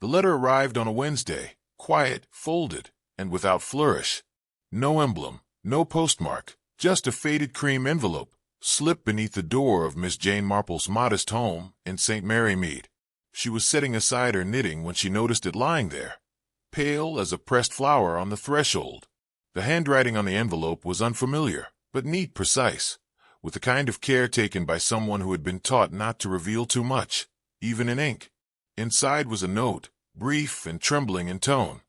The letter arrived on a Wednesday, quiet, folded, and without flourish. No emblem, no postmark, just a faded cream envelope, slipped beneath the door of Miss Jane Marple's modest home in St. Mary Mead. She was setting aside her knitting when she noticed it lying there, pale as a pressed flower on the threshold. The handwriting on the envelope was unfamiliar, but neat, precise, with the kind of care taken by someone who had been taught not to reveal too much, even in ink. Inside was a note, brief and trembling in tone.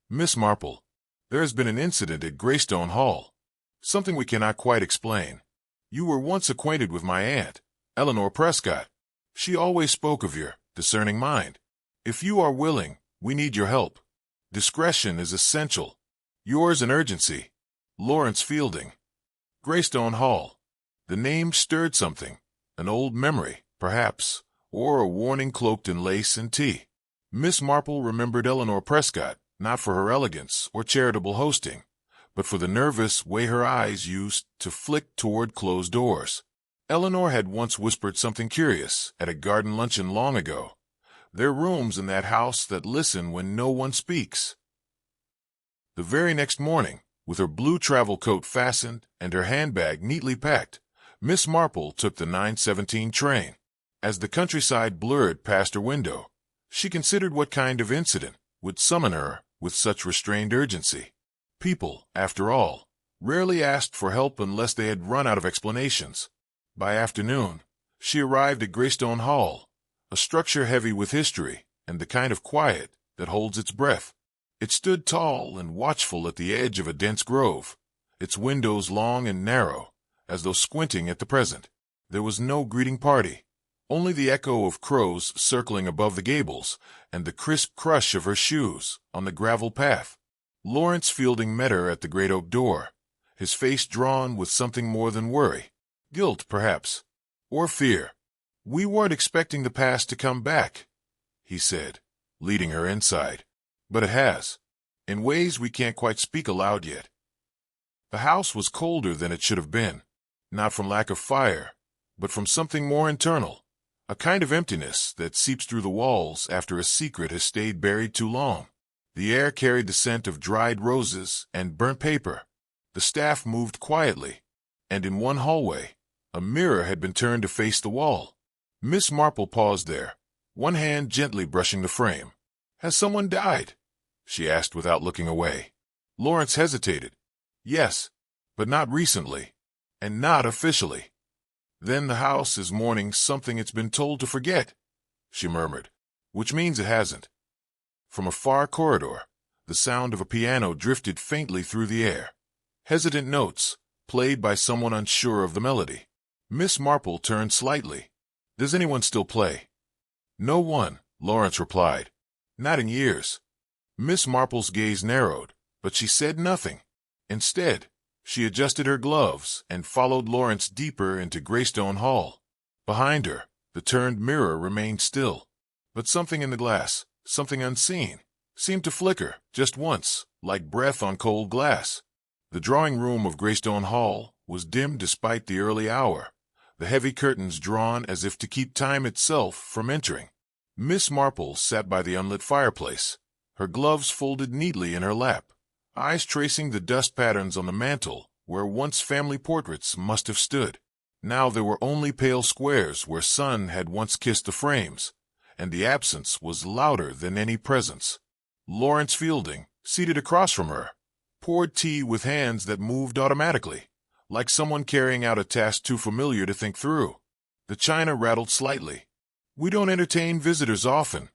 Miss Marple, there has been an incident at Greystone Hall. Something we cannot quite explain. You were once acquainted with my aunt, Eleanor Prescott. She always spoke of your discerning mind. If you are willing, we need your help. Discretion is essential. Yours in urgency, Lawrence Fielding. Greystone Hall. The name stirred something, an old memory, perhaps, or a warning cloaked in lace and tea. Miss Marple remembered Eleanor Prescott, not for her elegance or charitable hosting, but for the nervous way her eyes used to flick toward closed doors. Eleanor had once whispered something curious at a garden luncheon long ago. There are rooms in that house that listen when no one speaks. The very next morning, with her blue travel coat fastened and her handbag neatly packed, Miss Marple took the 9:17 train. As the countryside blurred past her window, she considered what kind of incident would summon her with such restrained urgency. People, after all, rarely asked for help unless they had run out of explanations. By afternoon, she arrived at Greystone Hall, a structure heavy with history and the kind of quiet that holds its breath. It stood tall and watchful at the edge of a dense grove, its windows long and narrow, as though squinting at the present. There was no greeting party, only the echo of crows circling above the gables and the crisp crush of her shoes on the gravel path. Lawrence Fielding met her at the great oak door, his face drawn with something more than worry, guilt perhaps, or fear. "We weren't expecting the past to come back," he said, leading her inside. "But it has, in ways we can't quite speak aloud yet." The house was colder than it should have been, not from lack of fire, but from something more internal, a kind of emptiness that seeps through the walls after a secret has stayed buried too long. The air carried the scent of dried roses and burnt paper. The staff moved quietly, and in one hallway, a mirror had been turned to face the wall. Miss Marple paused there, one hand gently brushing the frame. "Has someone died?" she asked without looking away. Lawrence hesitated. "Yes, but not recently, and not officially." "Then the house is mourning something it's been told to forget," she murmured, "which means it hasn't." From a far corridor, the sound of a piano drifted faintly through the air. Hesitant notes, played by someone unsure of the melody. Miss Marple turned slightly. "Does anyone still play?" "No one," Lawrence replied. "Not in years." Miss Marple's gaze narrowed, but she said nothing. Instead, she adjusted her gloves and followed Lawrence deeper into Greystone Hall. Behind her, the turned mirror remained still, but something in the glass, something unseen, seemed to flicker, just once, like breath on cold glass. The drawing room of Greystone Hall was dim despite the early hour, the heavy curtains drawn as if to keep time itself from entering. Miss Marple sat by the unlit fireplace, her gloves folded neatly in her lap, eyes tracing the dust patterns on the mantel where once family portraits must have stood. Now there were only pale squares where sun had once kissed the frames, and the absence was louder than any presence. Lawrence Fielding, seated across from her, poured tea with hands that moved automatically, like someone carrying out a task too familiar to think through. The china rattled slightly. "We don't entertain visitors often,"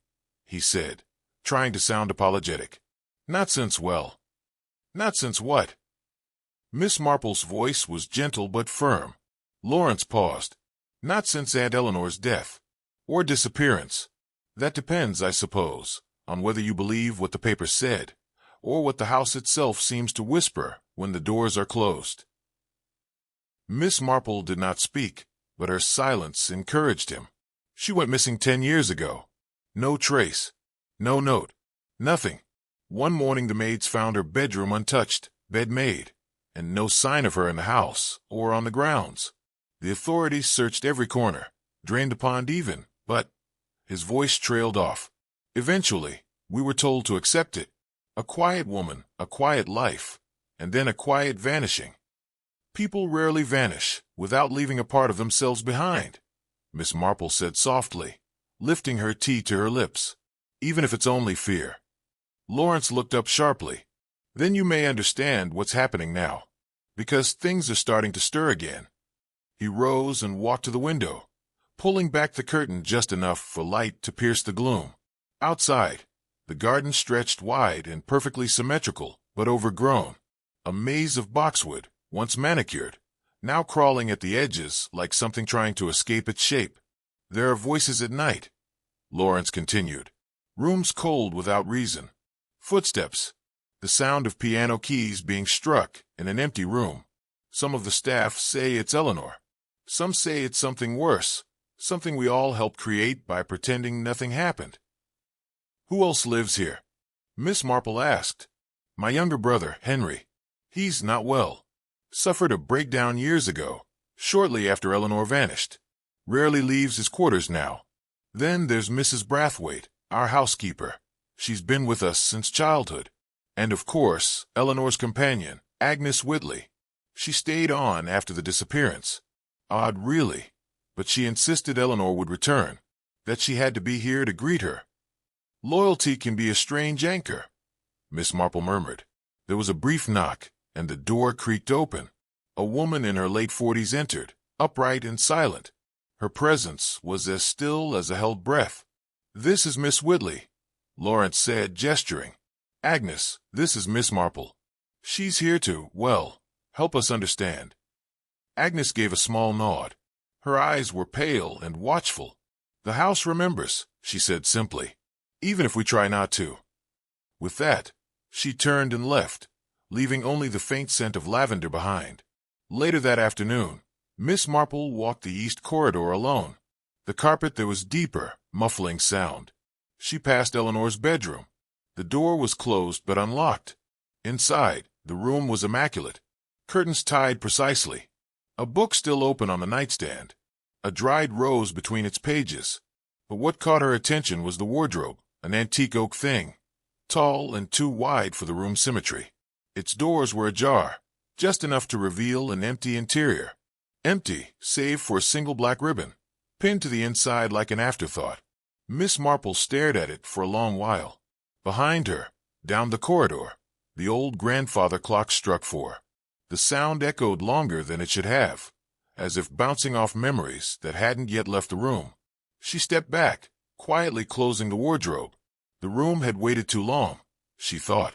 he said, trying to sound apologetic. "Not since, well, not since what?" Miss Marple's voice was gentle but firm. Lawrence paused. "Not since Aunt Eleanor's death. Or disappearance. That depends, I suppose, on whether you believe what the paper said, or what the house itself seems to whisper when the doors are closed." Miss Marple did not speak, but her silence encouraged him. "She went missing 10 years ago. No trace. No note. Nothing. One morning the maids found her bedroom untouched, bed made, and no sign of her in the house or on the grounds. The authorities searched every corner, drained the pond even, but—" his voice trailed off. "Eventually, We were told to accept it. A quiet woman, a quiet life, and then a quiet vanishing. People rarely vanish without leaving a part of themselves behind, Miss Marple said softly, lifting her tea to her lips. Even if it's only fear. Lawrence looked up sharply. Then you may understand what's happening now, because things are starting to stir again. He rose and walked to the window, pulling back the curtain just enough for light to pierce the gloom. Outside, the garden stretched wide and perfectly symmetrical, but overgrown. A maze of boxwood, once manicured, now crawling at the edges like something trying to escape its shape. There are voices at night, Lawrence continued. Rooms cold without reason. Footsteps. The sound of piano keys being struck in an empty room. Some of the staff say it's Eleanor. Some say it's something worse, something we all helped create by pretending nothing happened. Who else lives here? Miss Marple asked. My younger brother, Henry. He's not well. Suffered a breakdown years ago, shortly after Eleanor vanished. Rarely leaves his quarters now. Then there's Mrs. Brathwaite, our housekeeper. She's been with us since childhood. And of course, Eleanor's companion, Agnes Whitley. She stayed on after the disappearance. Odd, really. But she insisted Eleanor would return, that she had to be here to greet her. Loyalty can be a strange anchor, Miss Marple murmured. There was a brief knock, and the door creaked open. A woman in her late 40s entered, upright and silent. Her presence was as still as a held breath. This is Miss Whitley, Lawrence said, gesturing. Agnes, this is Miss Marple. She's here to, well, help us understand. Agnes gave a small nod. Her eyes were pale and watchful. The house remembers, she said simply, even if we try not to. With that, she turned and left, leaving only the faint scent of lavender behind. Later that afternoon, Miss Marple walked the east corridor alone. The carpet there was deeper, muffling sound. She passed Eleanor's bedroom. The door was closed but unlocked. Inside, the room was immaculate. Curtains tied precisely. A book still open on the nightstand. A dried rose between its pages. But what caught her attention was the wardrobe, an antique oak thing, tall and too wide for the room's symmetry. Its doors were ajar, just enough to reveal an empty interior. Empty, save for a single black ribbon, pinned to the inside like an afterthought. Miss Marple stared at it for a long while. Behind her, down the corridor, the old grandfather clock struck 4. The sound echoed longer than it should have, as if bouncing off memories that hadn't yet left the room. She stepped back, quietly closing the wardrobe. The room had waited too long, she thought,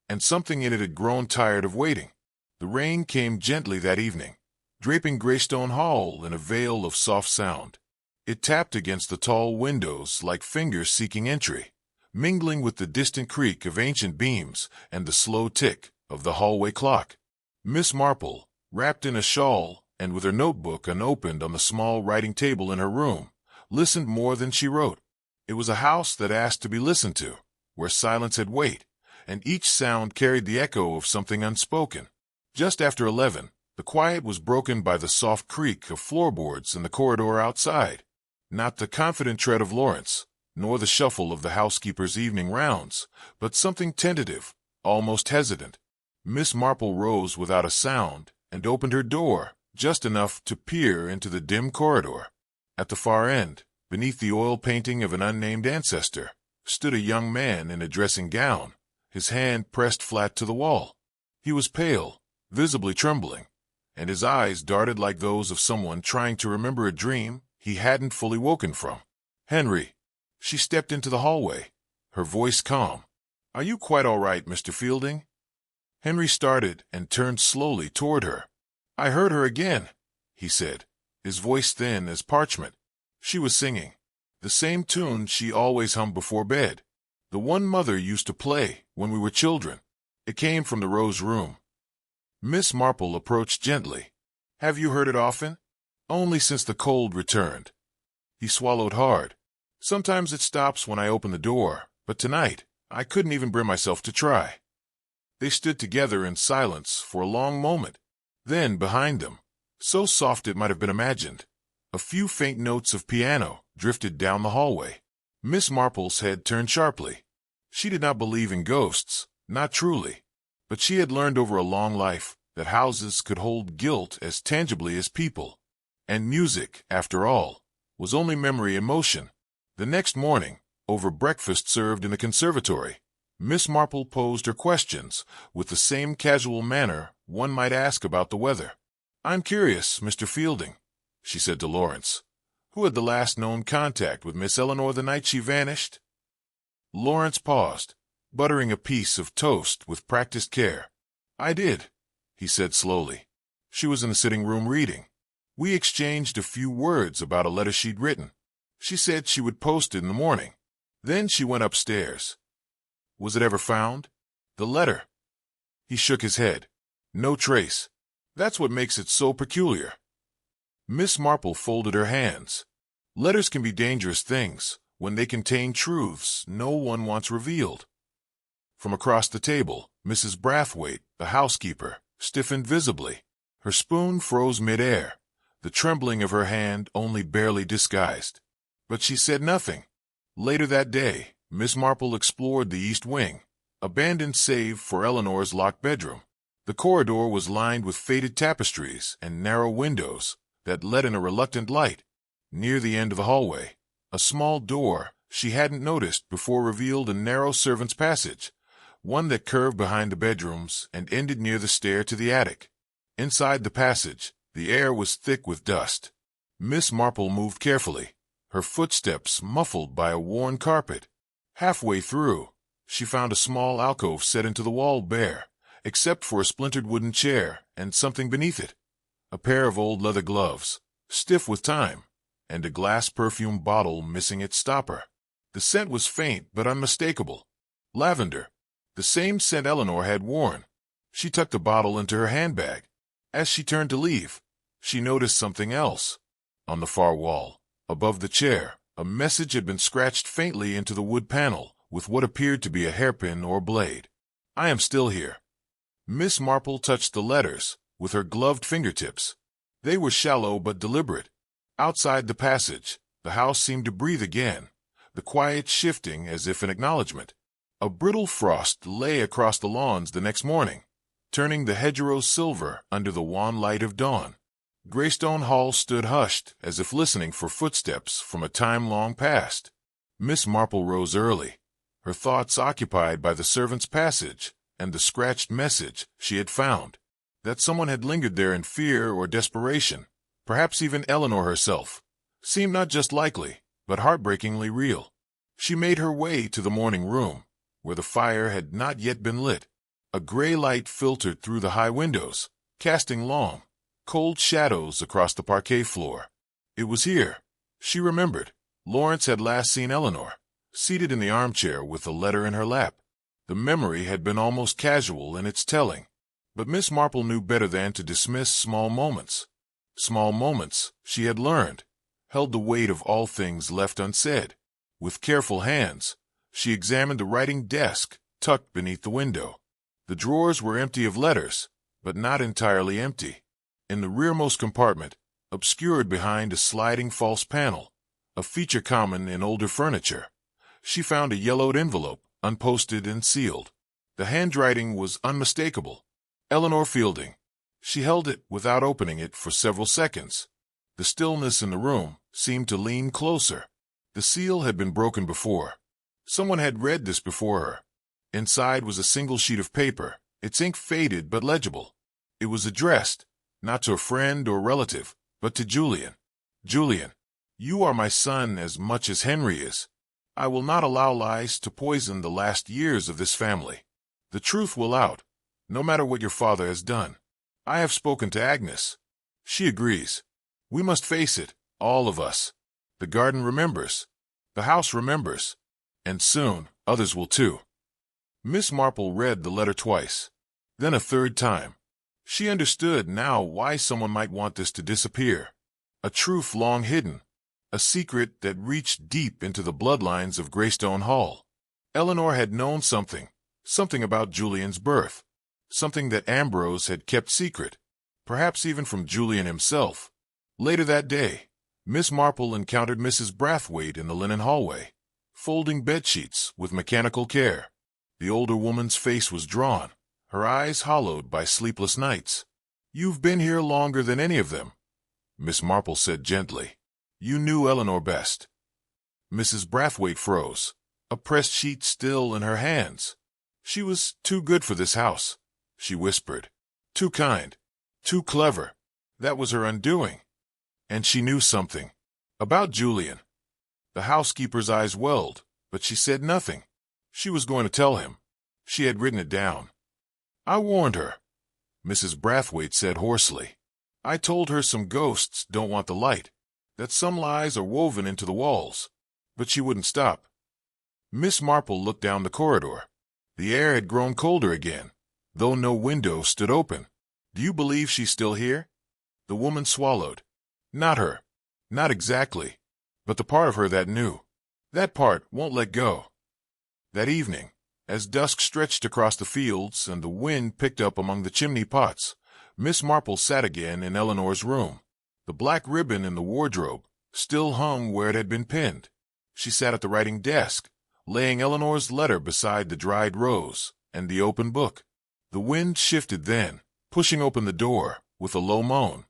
and something in it had grown tired of waiting. The rain came gently that evening, draping Greystone Hall in a veil of soft sound. It tapped against the tall windows like fingers seeking entry, mingling with the distant creak of ancient beams and the slow tick of the hallway clock. Miss Marple, wrapped in a shawl and with her notebook unopened on the small writing table in her room, listened more than she wrote. It was a house that asked to be listened to, where silence had weight, and each sound carried the echo of something unspoken. Just after 11, the quiet was broken by the soft creak of floorboards in the corridor outside. Not the confident tread of Lawrence, nor the shuffle of the housekeeper's evening rounds, but something tentative, almost hesitant. Miss Marple rose without a sound and opened her door, just enough to peer into the dim corridor. At the far end, beneath the oil painting of an unnamed ancestor, stood a young man in a dressing gown, his hand pressed flat to the wall. He was pale, visibly trembling, and his eyes darted like those of someone trying to remember a dream he hadn't fully woken from. Henry. She stepped into the hallway, her voice calm. Are you quite all right, Mr. Fielding? Henry started and turned slowly toward her. I heard her again, he said, his voice thin as parchment. She was singing. The same tune she always hummed before bed. The one Mother used to play when we were children. It came from the Rose Room. Miss Marple approached gently. Have you heard it often? Only since the cold returned. He swallowed hard. Sometimes it stops when I open the door, but tonight I couldn't even bring myself to try. They stood together in silence for a long moment. Then, behind them, so soft it might have been imagined, a few faint notes of piano drifted down the hallway. Miss Marple's head turned sharply. She did not believe in ghosts, not truly. But she had learned over a long life that houses could hold guilt as tangibly as people. And music, after all, was only memory in motion. The next morning, over breakfast served in the conservatory, Miss Marple posed her questions with the same casual manner one might ask about the weather. "I'm curious, Mr. Fielding," she said to Lawrence, "who had the last known contact with Miss Eleanor the night she vanished?" Lawrence paused, buttering a piece of toast with practiced care. "I did," he said slowly. "She was in the sitting room reading. We exchanged a few words about a letter she'd written. She said she would post it in the morning. Then she went upstairs." "Was it ever found? The letter?" He shook his head. "No trace. That's what makes it so peculiar." Miss Marple folded her hands. Letters can be dangerous things when they contain truths no one wants revealed. From across the table, Mrs. Brathwaite, the housekeeper, stiffened visibly. Her spoon froze mid-air, the trembling of her hand only barely disguised. But she said nothing. Later that day, Miss Marple explored the east wing, abandoned save for Eleanor's locked bedroom. The corridor was lined with faded tapestries and narrow windows that let in a reluctant light. Near the end of the hallway, a small door she hadn't noticed before revealed a narrow servant's passage, one that curved behind the bedrooms and ended near the stair to the attic. Inside the passage, the air was thick with dust. Miss Marple moved carefully, her footsteps muffled by a worn carpet. Halfway through, she found a small alcove set into the wall bare, except for a splintered wooden chair and something beneath it. A pair of old leather gloves, stiff with time, and a glass perfume bottle missing its stopper. The scent was faint but unmistakable. Lavender, the same scent Eleanor had worn. She tucked the bottle into her handbag. As she turned to leave, she noticed something else. On the far wall, above the chair, a message had been scratched faintly into the wood panel with what appeared to be a hairpin or blade. "I am still here." Miss Marple touched the letters with her gloved fingertips. They were shallow but deliberate. Outside the passage, the house seemed to breathe again, the quiet shifting as if in acknowledgement. A brittle frost lay across the lawns the next morning, turning the hedgerows silver under the wan light of dawn. Greystone Hall stood hushed, as if listening for footsteps from a time long past. Miss Marple rose early, her thoughts occupied by the servant's passage and the scratched message she had found. That someone had lingered there in fear or desperation, perhaps even Eleanor herself, seemed not just likely, but heartbreakingly real. She made her way to the morning room, where the fire had not yet been lit. A gray light filtered through the high windows, casting long, cold shadows across the parquet floor. It was here, she remembered, Lawrence had last seen Eleanor, seated in the armchair with a letter in her lap. The memory had been almost casual in its telling, but Miss Marple knew better than to dismiss small moments. Small moments, she had learned, held the weight of all things left unsaid. With careful hands, she examined the writing desk tucked beneath the window. The drawers were empty of letters, but not entirely empty. In the rearmost compartment, obscured behind a sliding false panel, a feature common in older furniture, she found a yellowed envelope, unposted and sealed. The handwriting was unmistakable. Eleanor Fielding. She held it without opening it for several seconds. The stillness in the room seemed to lean closer. The seal had been broken before. Someone had read this before her. Inside was a single sheet of paper, its ink faded but legible. It was addressed, not to a friend or relative, but to Julian. "Julian, you are my son as much as Henry is. I will not allow lies to poison the last years of this family. The truth will out, no matter what your father has done. I have spoken to Agnes. She agrees. We must face it, all of us. The garden remembers. The house remembers. And soon, others will too." Miss Marple read the letter twice, then a third time. She understood now why someone might want this to disappear. A truth long hidden, a secret that reached deep into the bloodlines of Greystone Hall. Eleanor had known something about Julian's birth, something that Ambrose had kept secret, perhaps even from Julian himself. Later that day, Miss Marple encountered Mrs. Brathwaite in the linen hallway. folding bedsheets with mechanical care. The older woman's face was drawn, her eyes hollowed by sleepless nights. "You've been here longer than any of them," Miss Marple said gently. "You knew Eleanor best." Mrs. Brathwaite froze, a pressed sheet still in her hands. "She was too good for this house," she whispered. "Too kind, too clever. That was her undoing. And she knew something. About Julian." The housekeeper's eyes welled, but she said nothing. She was going to tell him. She had written it down. "I warned her," Mrs. Brathwaite said hoarsely. "I told her some ghosts don't want the light, that some lies are woven into the walls." But she wouldn't stop. Miss Marple looked down the corridor. The air had grown colder again, though no window stood open. "Do you believe she's still here?" The woman swallowed. "Not her. Not exactly. But the part of her that knew. That part won't let go." That evening, as dusk stretched across the fields and the wind picked up among the chimney pots, Miss Marple sat again in Eleanor's room. The black ribbon in the wardrobe still hung where it had been pinned. She sat at the writing desk, laying Eleanor's letter beside the dried rose and the open book. The wind shifted then, pushing open the door with a low moan,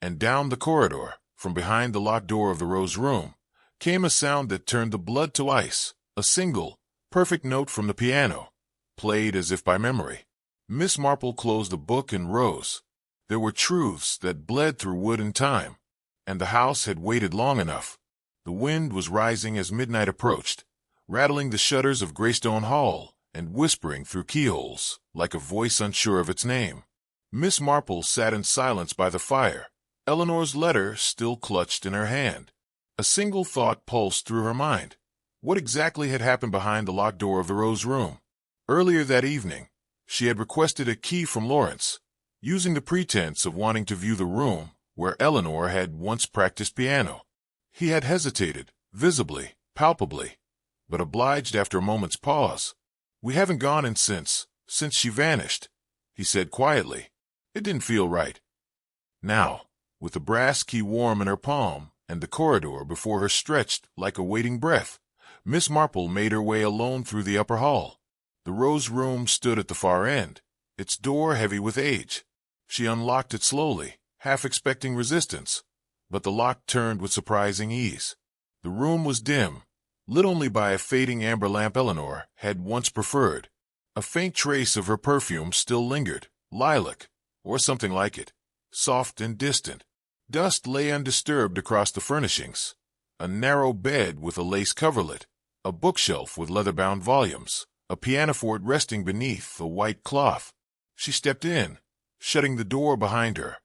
and down the corridor, from behind the locked door of the rose room, came a sound that turned the blood to ice, a single, perfect note from the piano, played as if by memory. Miss Marple closed the book and rose. There were truths that bled through wood and time, and the house had waited long enough. The wind was rising as midnight approached, rattling the shutters of Greystone Hall and whispering through keyholes like a voice unsure of its name. Miss Marple sat in silence by the fire, Eleanor's letter still clutched in her hand. A single thought pulsed through her mind. What exactly had happened behind the locked door of the rose room? Earlier that evening, she had requested a key from Lawrence, using the pretense of wanting to view the room where Eleanor had once practiced piano. He had hesitated, visibly, palpably, but obliged after a moment's pause. "We haven't gone in since she vanished," he said quietly. It didn't feel right. Now, with the brass key warm in her palm and the corridor before her stretched like a waiting breath, Miss Marple made her way alone through the upper hall. The rose room stood at the far end, its door heavy with age. She unlocked it slowly, half expecting resistance, but the lock turned with surprising ease. The room was dim, lit only by a fading amber lamp Eleanor had once preferred. A faint trace of her perfume still lingered, lilac, or something like it, soft and distant. Dust lay undisturbed across the furnishings. A narrow bed with a lace coverlet, a bookshelf with leather-bound volumes, a pianoforte resting beneath a white cloth. She stepped in, shutting the door behind her.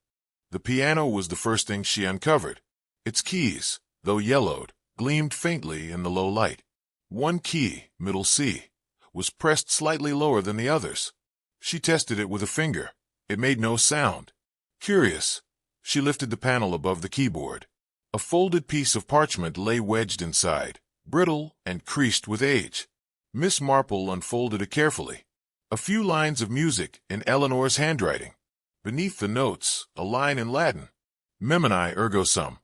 The piano was the first thing she uncovered. Its keys, though yellowed, gleamed faintly in the low light. One key, middle C, was pressed slightly lower than the others. She tested it with a finger. It made no sound. Curious, she lifted the panel above the keyboard. A folded piece of parchment lay wedged inside, brittle and creased with age. Miss Marple unfolded it carefully. A few lines of music in Eleanor's handwriting. Beneath the notes, a line in Latin. Memini ergo sum.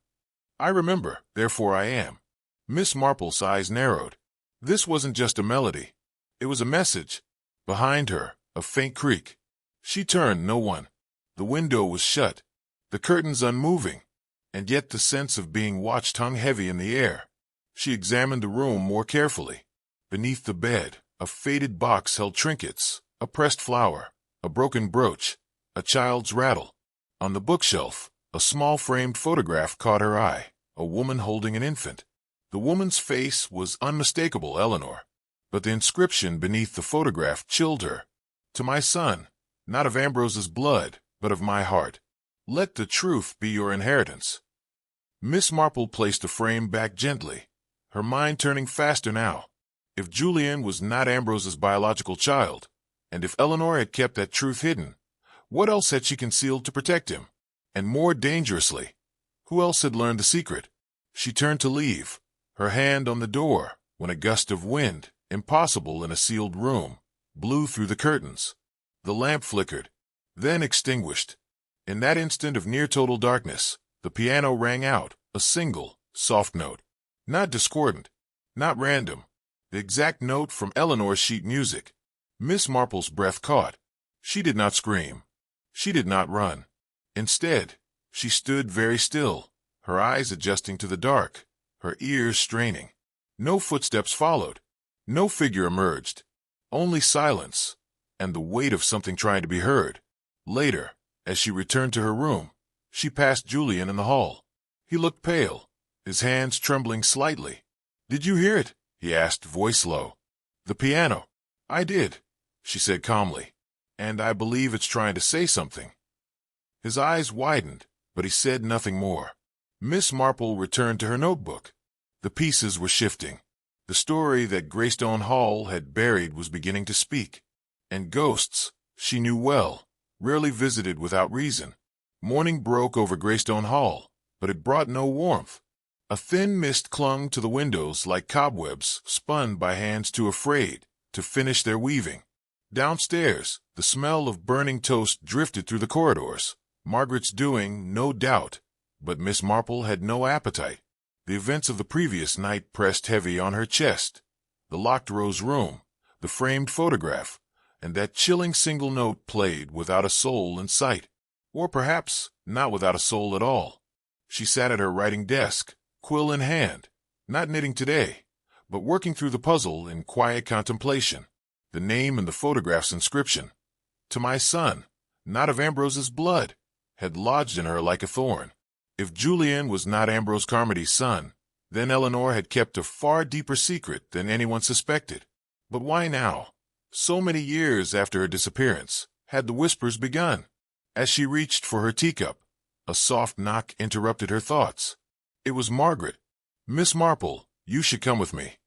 I remember, therefore I am. Miss Marple's eyes narrowed. This wasn't just a melody. It was a message. Behind her, a faint creak. She turned, no one. The window was shut, the curtains unmoving, and yet the sense of being watched hung heavy in the air. She examined the room more carefully. Beneath the bed, a faded box held trinkets, a pressed flower, a broken brooch, a child's rattle. On the bookshelf, a small framed photograph caught her eye, a woman holding an infant. The woman's face was unmistakable, Eleanor, but the inscription beneath the photograph chilled her. To my son, not of Ambrose's blood, but of my heart. Let the truth be your inheritance. Miss Marple placed the frame back gently, her mind turning faster now. If Julian was not Ambrose's biological child, and if Eleanor had kept that truth hidden, what else had she concealed to protect him? And more dangerously, who else had learned the secret? She turned to leave, her hand on the door, when a gust of wind, impossible in a sealed room, blew through the curtains. The lamp flickered, then extinguished. In that instant of near-total darkness, the piano rang out, a single, soft note. Not discordant, not random, The exact note from Eleanor's sheet music. Miss Marple's breath caught. She did not scream. She did not run. Instead, she stood very still, her eyes adjusting to the dark, her ears straining. No footsteps followed. No figure emerged. Only silence, and the weight of something trying to be heard. Later, as she returned to her room, she passed Julian in the hall. He looked pale, his hands trembling slightly. "Did you hear it?" he asked, voice low. "The piano." "I did," she said calmly. "And I believe it's trying to say something." His eyes widened, but he said nothing more. Miss Marple returned to her notebook. The pieces were shifting. The story that Greystone Hall had buried was beginning to speak. And ghosts, she knew well, rarely visited without reason. Morning broke over Greystone Hall, but it brought no warmth. A thin mist clung to the windows like cobwebs spun by hands too afraid to finish their weaving. Downstairs, the smell of burning toast drifted through the corridors. Margaret's doing, no doubt, but Miss Marple had no appetite. The events of the previous night pressed heavy on her chest. The locked rose room, the framed photograph, and that chilling single note played without a soul in sight. Or perhaps not without a soul at all. She sat at her writing desk, quill in hand, not knitting today, but working through the puzzle in quiet contemplation. The name in the photograph's inscription, "To my son, not of Ambrose's blood," had lodged in her like a thorn. If Julian was not Ambrose Carmody's son, then Eleanor had kept a far deeper secret than anyone suspected. But why now? So many years after her disappearance, had the whispers begun? As she reached for her teacup, a soft knock interrupted her thoughts. It was Margaret. "Miss Marple, you should come with me."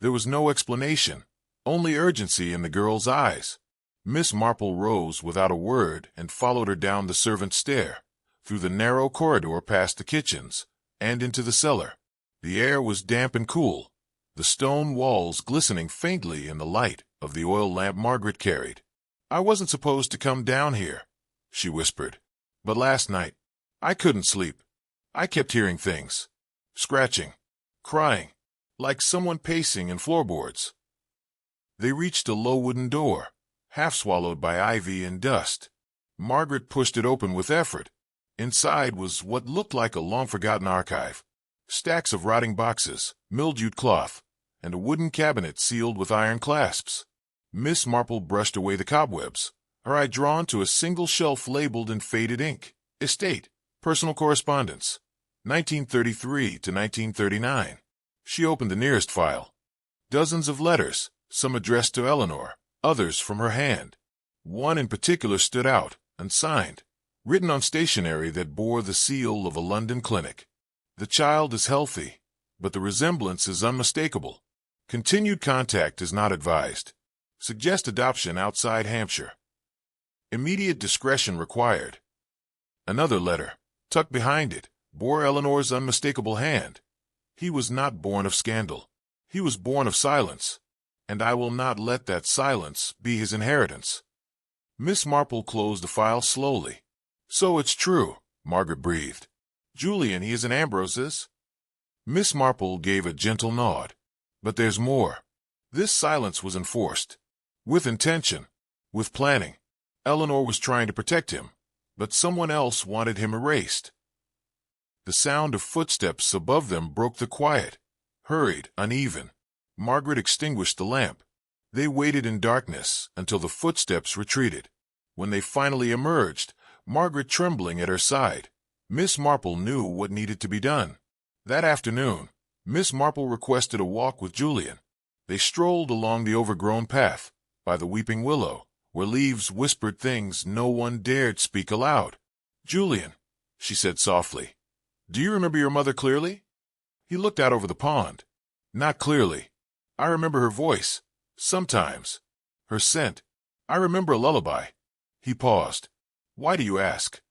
There was no explanation, only urgency in the girl's eyes. Miss Marple rose without a word and followed her down the servant's stair, through the narrow corridor past the kitchens, and into the cellar. The air was damp and cool, the stone walls glistening faintly in the light of the oil lamp Margaret carried. "I wasn't supposed to come down here," she whispered. "But last night, I couldn't sleep. I kept hearing things. Scratching, crying, like someone pacing in floorboards." They reached a low wooden door, half swallowed by ivy and dust. Margaret pushed it open with effort. Inside was what looked like a long-forgotten archive. Stacks of rotting boxes, mildewed cloth, and a wooden cabinet sealed with iron clasps. Miss Marple brushed away the cobwebs, her eye drawn to a single shelf labeled in faded ink, "Estate, Personal Correspondence, 1933 to 1939. She opened the nearest file. Dozens of letters, some addressed to Eleanor, others from her hand. One in particular stood out, unsigned, written on stationery that bore the seal of a London clinic. "The child is healthy, but the resemblance is unmistakable. Continued contact is not advised. Suggest adoption outside Hampshire. Immediate discretion required." Another letter, tucked behind it, bore Eleanor's unmistakable hand. "He was not born of scandal. He was born of silence, and I will not let that silence be his inheritance." Miss Marple closed the file slowly. "So it's true," Margaret breathed. "Julian, he isn't Ambrose's?" Miss Marple gave a gentle nod. "But there's more." This silence was enforced. With intention. With planning. Eleanor was trying to protect him, but someone else wanted him erased. The sound of footsteps above them broke the quiet. Hurried, uneven. Margaret extinguished the lamp. They waited in darkness until the footsteps retreated. When they finally emerged, Margaret trembling at her side, Miss Marple knew what needed to be done. That afternoon, Miss Marple requested a walk with Julian. They strolled along the overgrown path, by the weeping willow, where leaves whispered things no one dared speak aloud. "Julian," she said softly, "do you remember your mother clearly?" He looked out over the pond. "Not clearly. I remember her voice, sometimes. Her scent. I remember a lullaby." He paused. "Why do you ask?"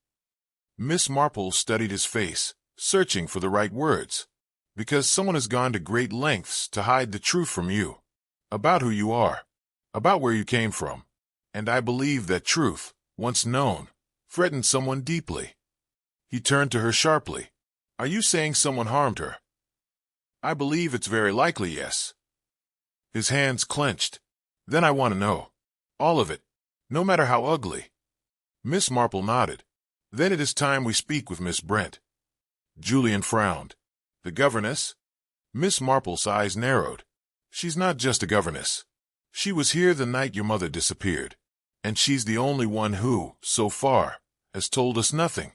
Miss Marple studied his face, searching for the right words. "Because someone has gone to great lengths to hide the truth from you. About who you are. About where you came from. And I believe that truth, once known, threatened someone deeply." He turned to her sharply. "Are you saying someone harmed her?" "I believe it's very likely, yes." His hands clenched. Then I want to know. All of it. No matter how ugly. Miss Marple nodded. Then it is time we speak with Miss Brent. Julian frowned. The governess? Miss Marple's eyes narrowed. She's not just a governess. She was here the night your mother disappeared. And she's the only one who, so far, has told us nothing.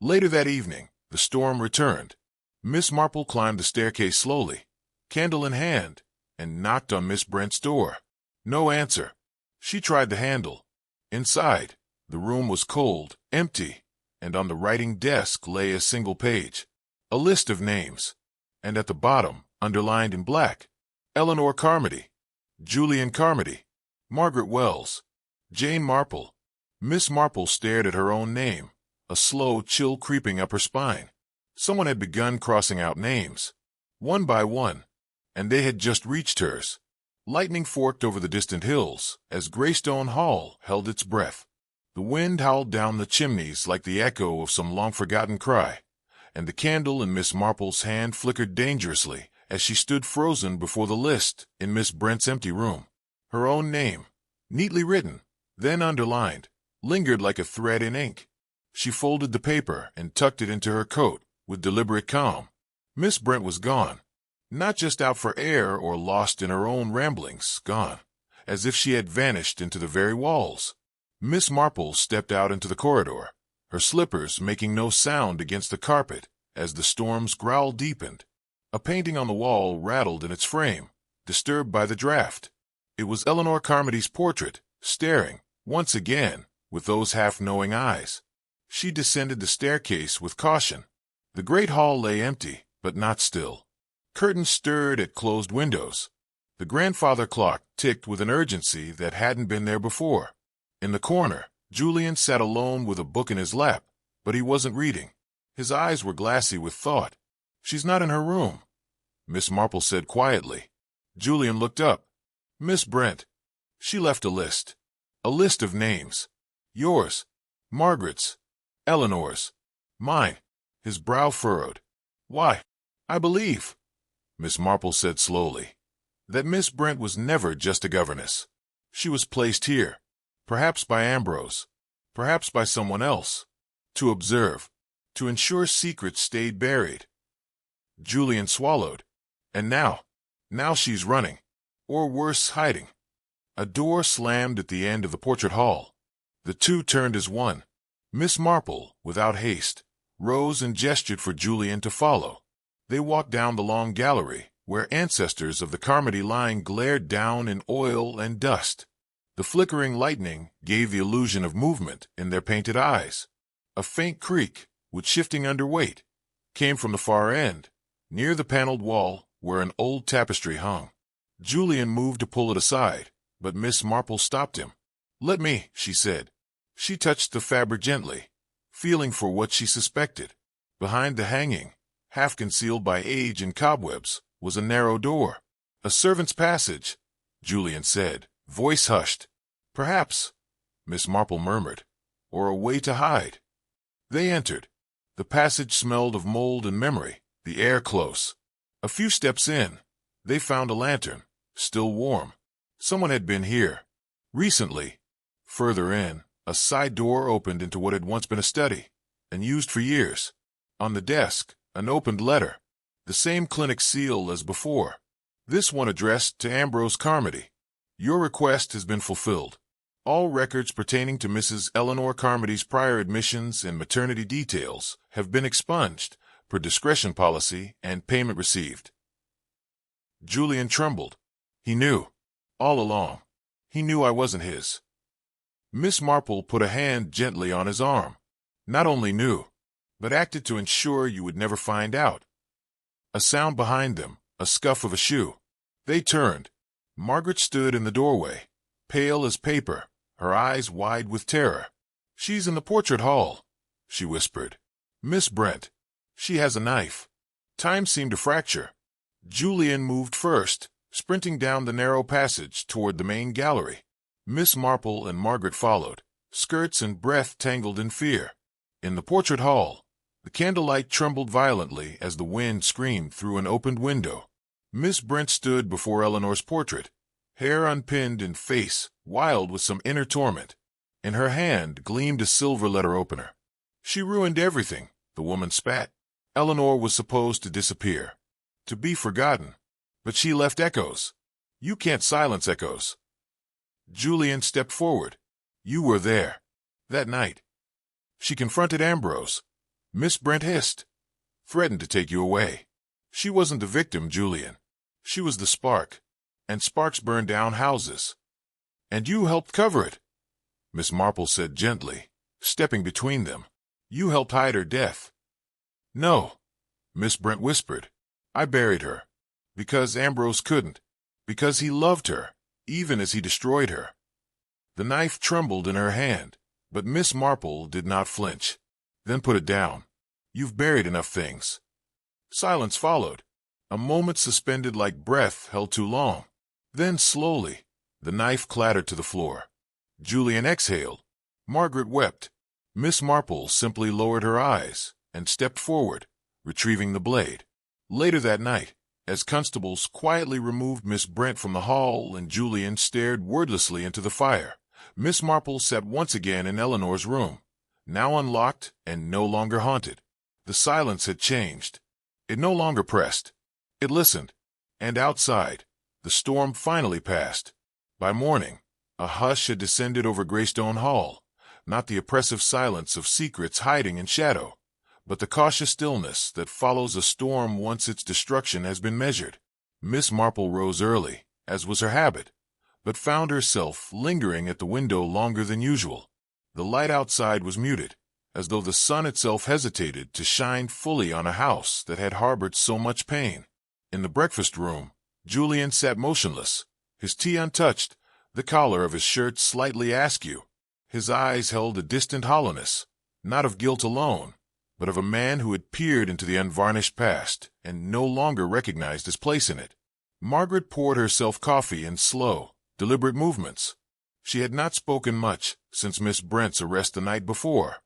Later that evening, the storm returned. Miss Marple climbed the staircase slowly, candle in hand, and knocked on Miss Brent's door. No answer. She tried the handle. Inside, the room was cold, empty, and on the writing desk lay a single page. A list of names. And at the bottom, underlined in black, Eleanor Carmody, Julian Carmody, Margaret Wells, Jane Marple. Miss Marple stared at her own name, a slow chill creeping up her spine. Someone had begun crossing out names, one by one, and they had just reached hers. Lightning forked over the distant hills as Greystone Hall held its breath. The wind howled down the chimneys like the echo of some long-forgotten cry, and the candle in Miss Marple's hand flickered dangerously as she stood frozen before the list in Miss Brent's empty room. Her own name, neatly written, then underlined, lingered like a thread in ink. She folded the paper and tucked it into her coat with deliberate calm. Miss Brent was gone. Not just out for air or lost in her own ramblings, gone, as if she had vanished into the very walls. Miss Marple stepped out into the corridor, her slippers making no sound against the carpet as the storm's growl deepened. A painting on the wall rattled in its frame, disturbed by the draft. It was Eleanor Carmody's portrait, staring, once again, with those half-knowing eyes. She descended the staircase with caution. The great hall lay empty, but not still. Curtains stirred at closed windows. The grandfather clock ticked with an urgency that hadn't been there before. In the corner, Julian sat alone with a book in his lap, but he wasn't reading. His eyes were glassy with thought. She's not in her room, Miss Marple said quietly. Julian looked up. Miss Brent. She left a list. A list of names. Yours. Margaret's. Eleanor's. Mine. His brow furrowed. Why, I believe, Miss Marple said slowly, that Miss Brent was never just a governess. She was placed here, perhaps by Ambrose, perhaps by someone else, to observe, to ensure secrets stayed buried. Julian swallowed. And now she's running, or worse, hiding. A door slammed at the end of the portrait hall. The two turned as one. Miss Marple, without haste, rose and gestured for Julian to follow. They walked down the long gallery, where ancestors of the Carmody line glared down in oil and dust. The flickering lightning gave the illusion of movement in their painted eyes. A faint creak, with shifting underweight, came from the far end, near the paneled wall where an old tapestry hung. Julian moved to pull it aside, but Miss Marple stopped him. "Let me," she said. She touched the fabric gently, feeling for what she suspected. Behind the hanging, half concealed by age and cobwebs, was a narrow door. "A servant's passage," Julian said, voice hushed. "Perhaps," Miss Marple murmured, "or a way to hide." They entered. The passage smelled of mold and memory, the air close. A few steps in, they found a lantern, still warm. Someone had been here. Recently. Further in, a side door opened into what had once been a study, and used for years. On the desk, an opened letter, the same clinic seal as before. This one addressed to Ambrose Carmody. "Your request has been fulfilled. All records pertaining to Mrs. Eleanor Carmody's prior admissions and maternity details have been expunged per discretion policy and payment received." Julian trembled. He knew. All along. He knew I wasn't his. Miss Marple put a hand gently on his arm. "Not only knew, but acted to ensure you would never find out." A sound behind them, a scuff of a shoe. They turned. Margaret stood in the doorway, pale as paper, her eyes wide with terror. "She's in the portrait hall," she whispered. "Miss Brent. She has a knife." Time seemed to fracture. Julian moved first, sprinting down the narrow passage toward the main gallery. Miss Marple and Margaret followed, skirts and breath tangled in fear. In the portrait hall, the candlelight trembled violently as the wind screamed through an opened window. Miss Brent stood before Eleanor's portrait, hair unpinned and face wild with some inner torment. In her hand gleamed a silver letter opener. She ruined everything, the woman spat. Eleanor was supposed to disappear, to be forgotten, but she left echoes. You can't silence echoes. Julian stepped forward. You were there. That night. She confronted Ambrose. Miss Brent hissed. Threatened to take you away. She wasn't the victim, Julian. She was the spark. And sparks burn down houses. And you helped cover it. Miss Marple said gently, stepping between them. You helped hide her death. No, Miss Brent whispered. I buried her. Because Ambrose couldn't. Because he loved her, even as he destroyed her. The knife trembled in her hand, but Miss Marple did not flinch. Then put it down. You've buried enough things. Silence followed. A moment suspended like breath held too long. Then slowly, the knife clattered to the floor. Julian exhaled. Margaret wept. Miss Marple simply lowered her eyes and stepped forward, retrieving the blade. Later that night, as constables quietly removed Miss Brent from the hall and Julian stared wordlessly into the fire, Miss Marple sat once again in Eleanor's room, now unlocked and no longer haunted. The silence had changed. It no longer pressed. It listened. And outside, the storm finally passed. By morning, a hush had descended over Greystone Hall, not the oppressive silence of secrets hiding in shadow, but the cautious stillness that follows a storm once its destruction has been measured. Miss Marple rose early, as was her habit, but found herself lingering at the window longer than usual. The light outside was muted, as though the sun itself hesitated to shine fully on a house that had harbored so much pain. In the breakfast room, Julian sat motionless, his tea untouched, the collar of his shirt slightly askew. His eyes held a distant hollowness, not of guilt alone, but of a man who had peered into the unvarnished past and no longer recognized his place in it. Margaret poured herself coffee in slow, deliberate movements. She had not spoken much since Miss Brent's arrest the night before,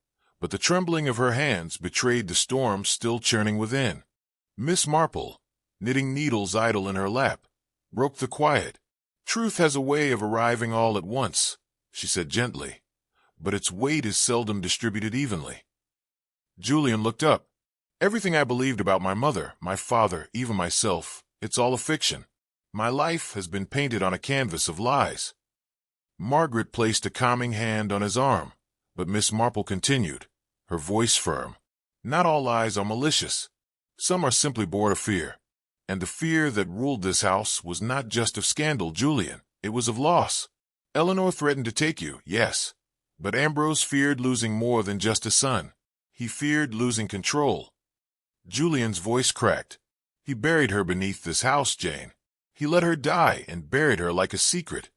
but the trembling of her hands betrayed the storm still churning within. Miss Marple, knitting needles idle in her lap, broke the quiet. Truth has a way of arriving all at once, she said gently, but its weight is seldom distributed evenly. Julian looked up. Everything I believed about my mother, my father, even myself, it's all a fiction. My life has been painted on a canvas of lies. Margaret placed a calming hand on his arm, but Miss Marple continued, her voice firm. Not all lies are malicious. Some are simply born of fear. And the fear that ruled this house was not just of scandal, Julian. It was of loss. Eleanor threatened to take you, yes. But Ambrose feared losing more than just a son. He feared losing control. Julian's voice cracked. He buried her beneath this house, Jane. He let her die and buried her like a secret.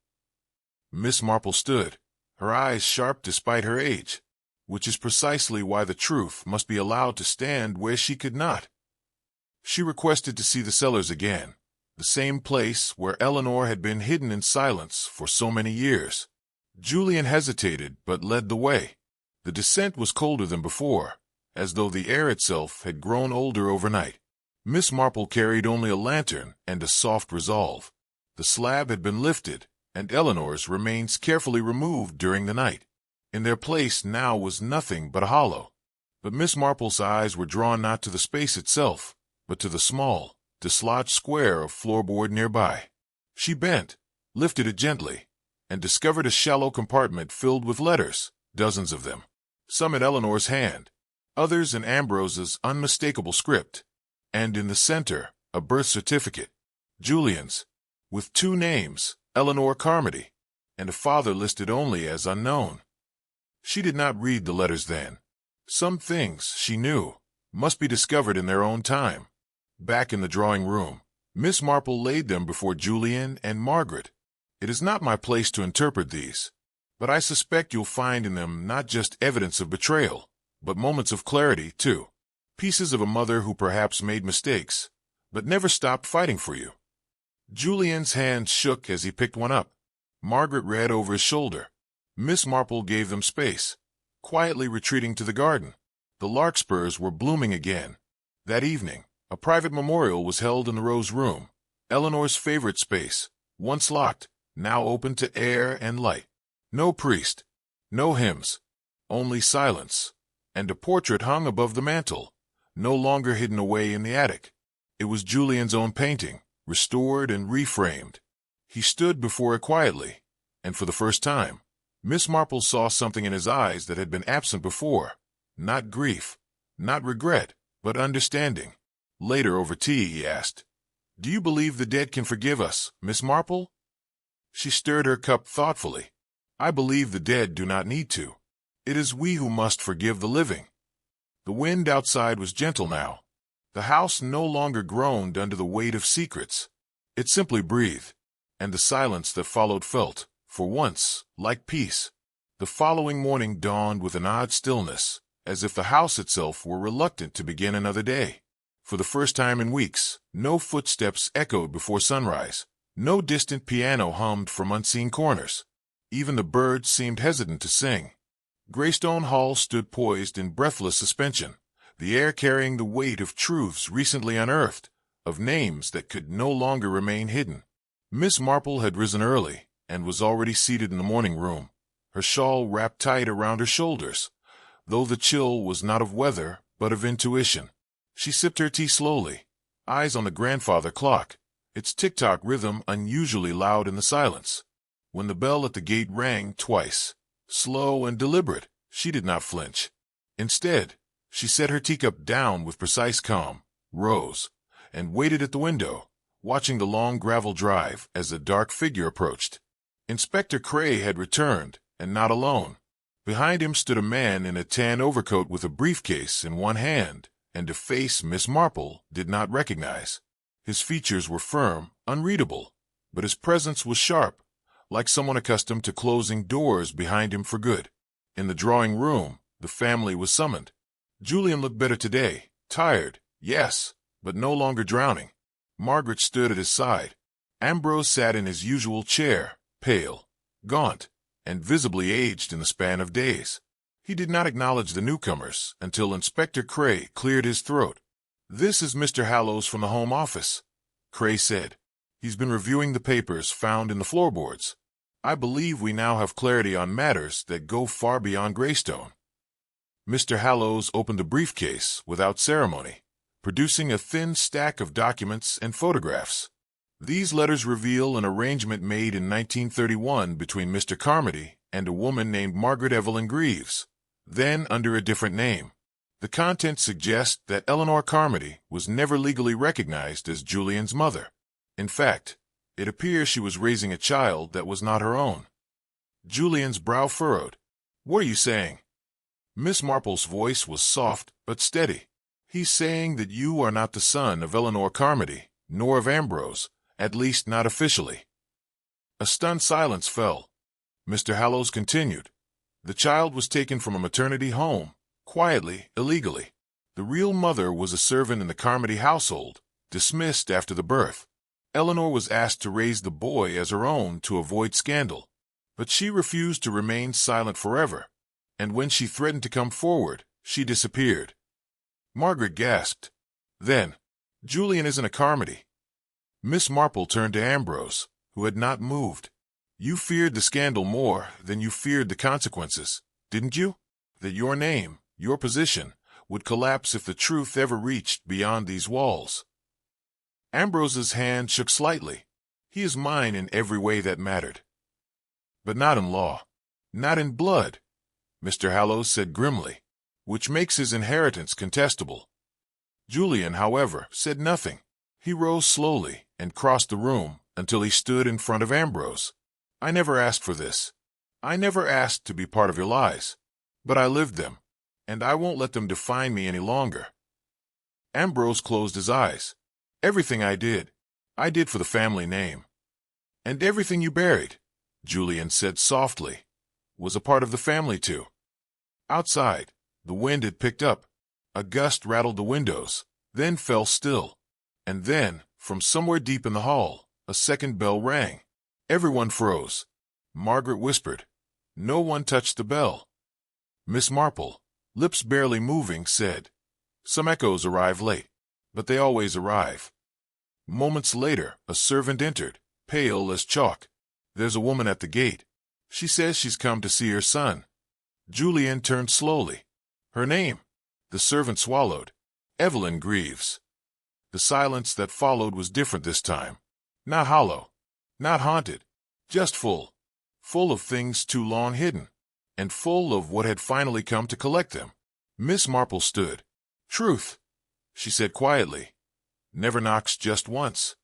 Miss Marple stood, her eyes sharp despite her age, which is precisely why the truth must be allowed to stand where she could not. She requested to see the cellars again, the same place where Eleanor had been hidden in silence for so many years. Julian hesitated but led the way. The descent was colder than before, as though the air itself had grown older overnight. Miss Marple carried only a lantern and a soft resolve. The slab had been lifted, and Eleanor's remains carefully removed during the night. In their place now was nothing but a hollow. But Miss Marple's eyes were drawn not to the space itself, but to the small, dislodged square of floorboard nearby. She bent, lifted it gently, and discovered a shallow compartment filled with letters, dozens of them. Some in Eleanor's hand, others in Ambrose's unmistakable script, and in the center, a birth certificate, Julian's, with 2 names, Eleanor Carmody, and a father listed only as unknown. She did not read the letters then. Some things, she knew, must be discovered in their own time. Back in the drawing room, Miss Marple laid them before Julian and Margaret. It is not my place to interpret these, but I suspect you'll find in them not just evidence of betrayal, but moments of clarity, too. Pieces of a mother who perhaps made mistakes, but never stopped fighting for you. Julian's hand shook as he picked one up. Margaret read over his shoulder. Miss Marple gave them space, quietly retreating to the garden. The larkspurs were blooming again. That evening, a private memorial was held in the Rose Room. Eleanor's favorite space, once locked, now open to air and light. No priest, no hymns, only silence, and a portrait hung above the mantel, no longer hidden away in the attic. It was Julian's own painting, restored and reframed. He stood before it quietly, and for the first time, Miss Marple saw something in his eyes that had been absent before. Not grief, not regret, but understanding. Later over tea he asked, "Do you believe the dead can forgive us, Miss Marple?" She stirred her cup thoughtfully. "I believe the dead do not need to. It is we who must forgive the living." The wind outside was gentle now. The house no longer groaned under the weight of secrets. It simply breathed, and the silence that followed felt, for once, like peace. The following morning dawned with an odd stillness, as if the house itself were reluctant to begin another day. For the first time in weeks, no footsteps echoed before sunrise. No distant piano hummed from unseen corners. Even the birds seemed hesitant to sing. Greystone Hall stood poised in breathless suspension, the air carrying the weight of truths recently unearthed, of names that could no longer remain hidden. Miss Marple had risen early, and was already seated in the morning room, her shawl wrapped tight around her shoulders, though the chill was not of weather, but of intuition. She sipped her tea slowly, eyes on the grandfather clock, its tick-tock rhythm unusually loud in the silence. When the bell at the gate rang twice, slow and deliberate, she did not flinch. Instead, she set her teacup down with precise calm, rose, and waited at the window, watching the long gravel drive as a dark figure approached. Inspector Cray had returned, and not alone. Behind him stood a man in a tan overcoat with a briefcase in one hand, and a face Miss Marple did not recognize. His features were firm, unreadable, but his presence was sharp, like someone accustomed to closing doors behind him for good. In the drawing room, the family was summoned. Julian looked better today, tired, yes, but no longer drowning. Margaret stood at his side. Ambrose sat in his usual chair, pale, gaunt, and visibly aged in the span of days. He did not acknowledge the newcomers until Inspector Cray cleared his throat. "This is Mr. Hallows from the Home Office," Cray said. "He's been reviewing the papers found in the floorboards. I believe we now have clarity on matters that go far beyond Greystone." Mr. Hallows opened the briefcase without ceremony, producing a thin stack of documents and photographs. These letters reveal an arrangement made in 1931 between Mr. Carmody and a woman named Margaret Evelyn Greaves, then under a different name. The contents suggest that Eleanor Carmody was never legally recognized as Julian's mother. In fact, it appears she was raising a child that was not her own. Julian's brow furrowed. "What are you saying?" Miss Marple's voice was soft but steady. "He's saying that you are not the son of Eleanor Carmody, nor of Ambrose, at least not officially." A stunned silence fell. Mr. Hallows continued. "The child was taken from a maternity home, quietly, illegally. The real mother was a servant in the Carmody household, dismissed after the birth. Eleanor was asked to raise the boy as her own to avoid scandal, but she refused to remain silent forever, and when she threatened to come forward, she disappeared." Margaret gasped. "Then, Julian isn't a Carmody." Miss Marple turned to Ambrose, who had not moved. "You feared the scandal more than you feared the consequences, didn't you? That your name, your position, would collapse if the truth ever reached beyond these walls." Ambrose's hand shook slightly. "He is mine in every way that mattered." "But not in law, not in blood," Mr. Hallows said grimly, "which makes his inheritance contestable." Julian, however, said nothing. He rose slowly and crossed the room until he stood in front of Ambrose. "I never asked for this. I never asked to be part of your lies. But I lived them, and I won't let them define me any longer." Ambrose closed his eyes. "Everything I did for the family name." "And everything you buried," Julian said softly, "was a part of the family too." Outside, the wind had picked up. A gust rattled the windows, then fell still. And then, from somewhere deep in the hall, a second bell rang. Everyone froze. Margaret whispered. No one touched the bell. Miss Marple, lips barely moving, said, "Some echoes arrive late, but they always arrive." Moments later, a servant entered, pale as chalk. "There's a woman at the gate. She says she's come to see her son." Julian turned slowly. "Her name?" The servant swallowed. "Evelyn Greaves." The silence that followed was different this time. Not hollow, not haunted, just full. Full of things too long hidden, and full of what had finally come to collect them. Miss Marple stood. "Truth," she said quietly, "never knocks just once."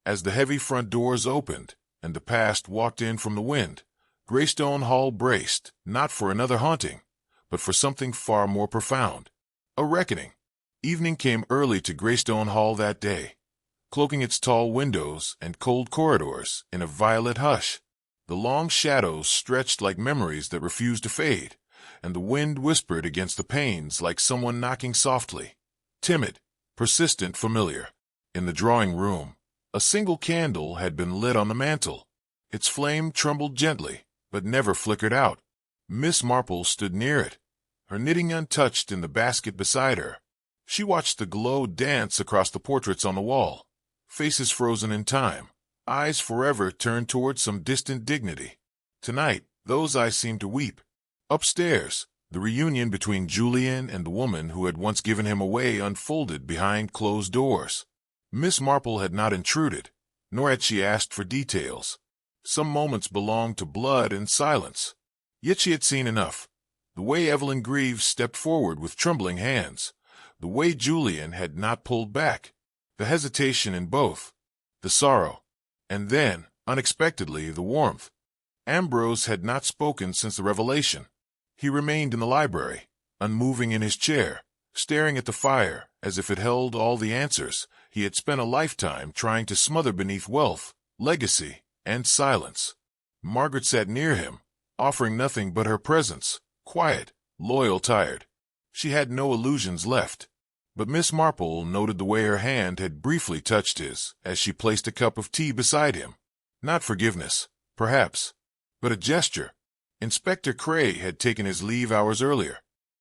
As the heavy front doors opened, and the past walked in from the wind, Greystone Hall braced, not for another haunting, but for something far more profound. A reckoning. Evening came early to Greystone Hall that day, cloaking its tall windows and cold corridors in a violet hush. The long shadows stretched like memories that refused to fade, and the wind whispered against the panes like someone knocking softly. Timid, persistent, familiar. In the drawing room, a single candle had been lit on the mantel. Its flame trembled gently, but never flickered out. Miss Marple stood near it, her knitting untouched in the basket beside her. She watched the glow dance across the portraits on the wall, faces frozen in time, eyes forever turned toward some distant dignity. Tonight, those eyes seemed to weep. Upstairs, the reunion between Julian and the woman who had once given him away unfolded behind closed doors. Miss Marple had not intruded, nor had she asked for details. Some moments belonged to blood and silence. Yet she had seen enough. The way Evelyn Greaves stepped forward with trembling hands, the way Julian had not pulled back, the hesitation in both, the sorrow, and then, unexpectedly, the warmth. Ambrose had not spoken since the revelation. He remained in the library, unmoving in his chair, staring at the fire as if it held all the answers he had spent a lifetime trying to smother beneath wealth, legacy, and silence. Margaret sat near him, offering nothing but her presence, quiet, loyal, tired. She had no illusions left. But Miss Marple noted the way her hand had briefly touched his as she placed a cup of tea beside him. Not forgiveness, perhaps, but a gesture. Inspector Cray had taken his leave hours earlier.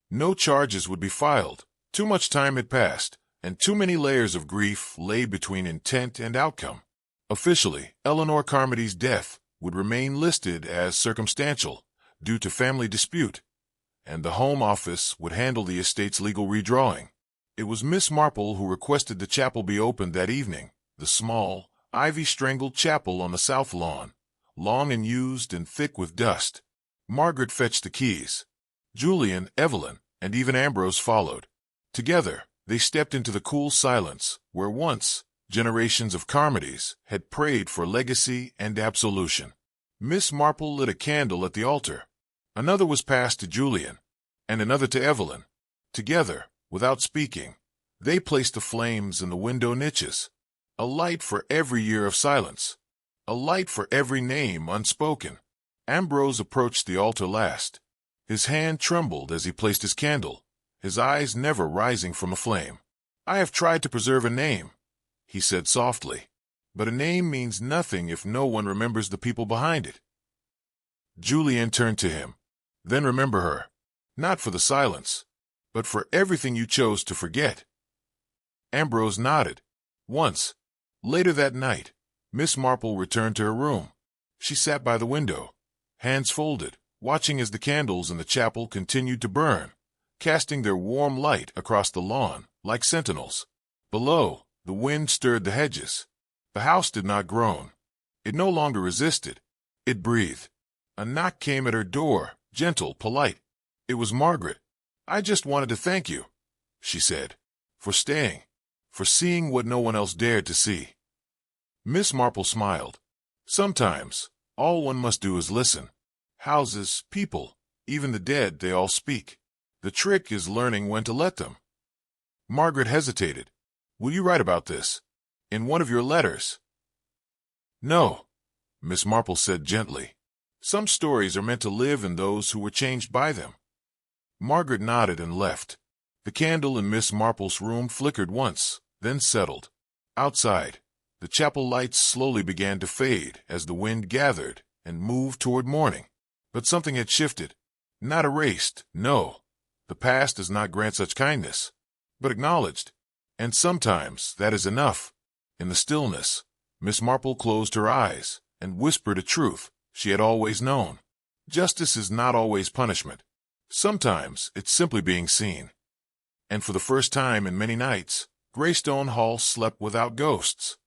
No charges would be filed. Too much time had passed, and too many layers of grief lay between intent and outcome. Officially, Eleanor Carmody's death would remain listed as circumstantial, due to family dispute, and the Home Office would handle the estate's legal redrawing. It was Miss Marple who requested the chapel be opened that evening, the small, ivy-strangled chapel on the south lawn, long and used and thick with dust. Margaret fetched the keys. Julian, Evelyn, and even Ambrose followed. Together, they stepped into the cool silence where once generations of Carmodys had prayed for legacy and absolution. Miss Marple lit a candle at the altar. Another was passed to Julian, and another to Evelyn. Together, without speaking, they placed the flames in the window niches. A light for every year of silence. A light for every name unspoken. Ambrose approached the altar last. His hand trembled as he placed his candle, his eyes never rising from a flame. "I have tried to preserve a name," he said softly, "but a name means nothing if no one remembers the people behind it." Julian turned to him. "Then remember her, not for the silence, but for everything you chose to forget." Ambrose nodded. Once, later that night, Miss Marple returned to her room. She sat by the window, hands folded, watching as the candles in the chapel continued to burn, casting their warm light across the lawn like sentinels. Below, the wind stirred the hedges. The house did not groan. It no longer resisted. It breathed. A knock came at her door, gentle, polite. It was Margaret. "I just wanted to thank you," she said, "for staying, for seeing what no one else dared to see." Miss Marple smiled. "Sometimes, all one must do is listen. Houses, people, even the dead, they all speak. The trick is learning when to let them." Margaret hesitated. "Will you write about this? In one of your letters?" "No," Miss Marple said gently. "Some stories are meant to live in those who were changed by them." Margaret nodded and left. The candle in Miss Marple's room flickered once, then settled. Outside, the chapel lights slowly began to fade as the wind gathered and moved toward morning. But something had shifted. Not erased, no. The past does not grant such kindness, but acknowledged. And sometimes that is enough. In the stillness, Miss Marple closed her eyes and whispered a truth she had always known. Justice is not always punishment. Sometimes it's simply being seen. And for the first time in many nights, Greystone Hall slept without ghosts.